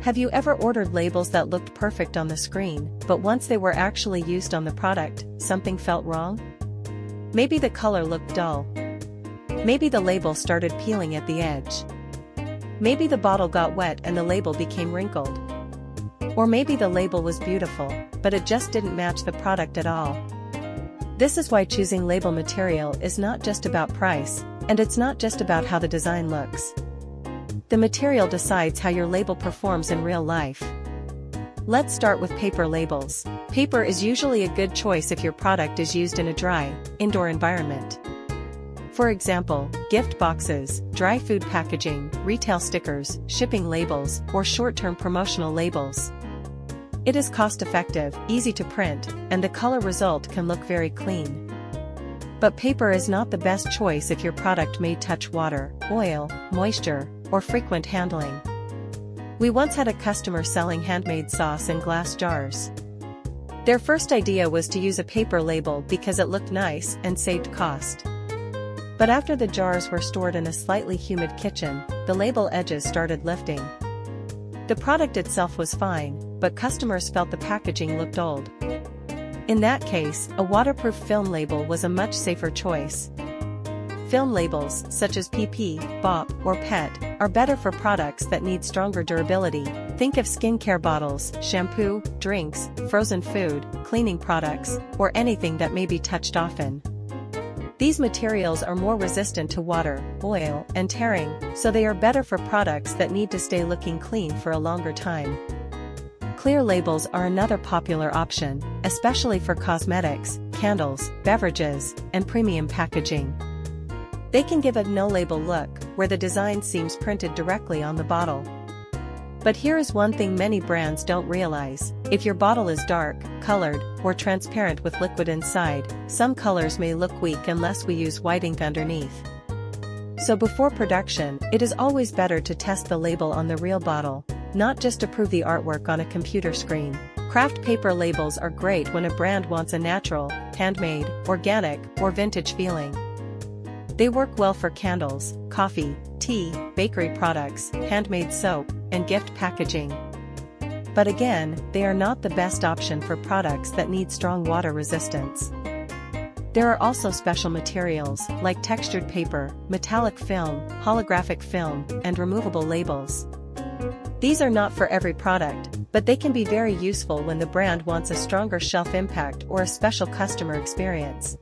Have you ever ordered labels that looked perfect on the screen, but once they were actually used on the product, something felt wrong? Maybe the color looked dull. Maybe the label started peeling at the edge. Maybe the bottle got wet and the label became wrinkled. Or maybe the label was beautiful, but it just didn't match the product at all. This is why choosing label material is not just about price, and it's not just about how the design looks. The material decides how your label performs in real life. Let's start with paper labels. Paper is usually a good choice if your product is used in a dry, indoor environment. For example, gift boxes, dry food packaging, retail stickers, shipping labels, or short-term promotional labels. It is cost-effective, easy to print, and the color result can look very clean. But paper is not the best choice if your product may touch water, oil, moisture, or frequent handling. We once had a customer selling handmade sauce in glass jars. Their first idea was to use a paper label because it looked nice and saved cost. But after the jars were stored in a slightly humid kitchen, the label edges started lifting. The product itself was fine, but customers felt the packaging looked old. In that case, a waterproof film label was a much safer choice. Film labels, such as PP, BOP, or PET, are better for products that need stronger durability. Think of skincare bottles, shampoo, drinks, frozen food, cleaning products, or anything that may be touched often. These materials are more resistant to water, oil, and tearing, so they are better for products that need to stay looking clean for a longer time. Clear labels are another popular option, especially for cosmetics, candles, beverages, and premium packaging. They can give a no-label look, where the design seems printed directly on the bottle. But here is one thing many brands don't realize: if your bottle is dark, colored, or transparent with liquid inside, some colors may look weak unless we use white ink underneath. So before production, it is always better to test the label on the real bottle, not just to prove the artwork on a computer screen. Craft paper labels are great when a brand wants a natural, handmade, organic, or vintage feeling. They work well for candles, coffee, tea, bakery products, handmade soap, and gift packaging. But again, they are not the best option for products that need strong water resistance. There are also special materials, like textured paper, metallic film, holographic film, and removable labels. These are not for every product, but they can be very useful when the brand wants a stronger shelf impact or a special customer experience.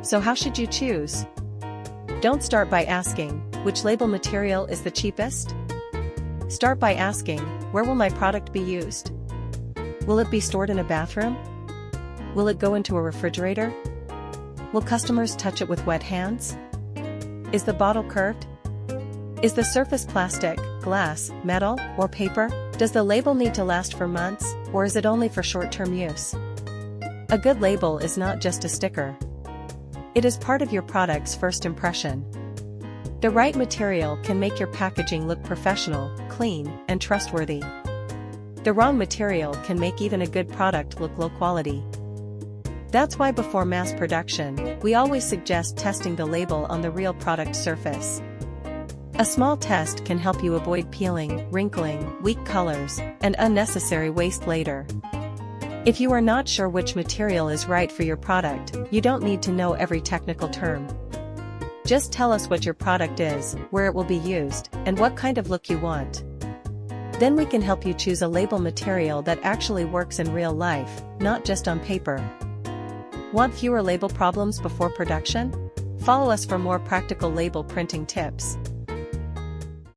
So how should you choose? Don't start by asking, which label material is the cheapest? Start by asking, where will my product be used? Will it be stored in a bathroom? Will it go into a refrigerator? Will customers touch it with wet hands? Is the bottle curved? Is the surface plastic, glass, metal, or paper? Does the label need to last for months, or is it only for short-term use? A good label is not just a sticker. It is part of your product's first impression. The right material can make your packaging look professional, clean, and trustworthy. The wrong material can make even a good product look low quality. That's why before mass production, we always suggest testing the label on the real product surface. A small test can help you avoid peeling, wrinkling, weak colors, and unnecessary waste later. If you are not sure which material is right for your product, you don't need to know every technical term. Just tell us what your product is, where it will be used, and what kind of look you want. Then we can help you choose a label material that actually works in real life, not just on paper. Want fewer label problems before production? Follow us for more practical label printing tips.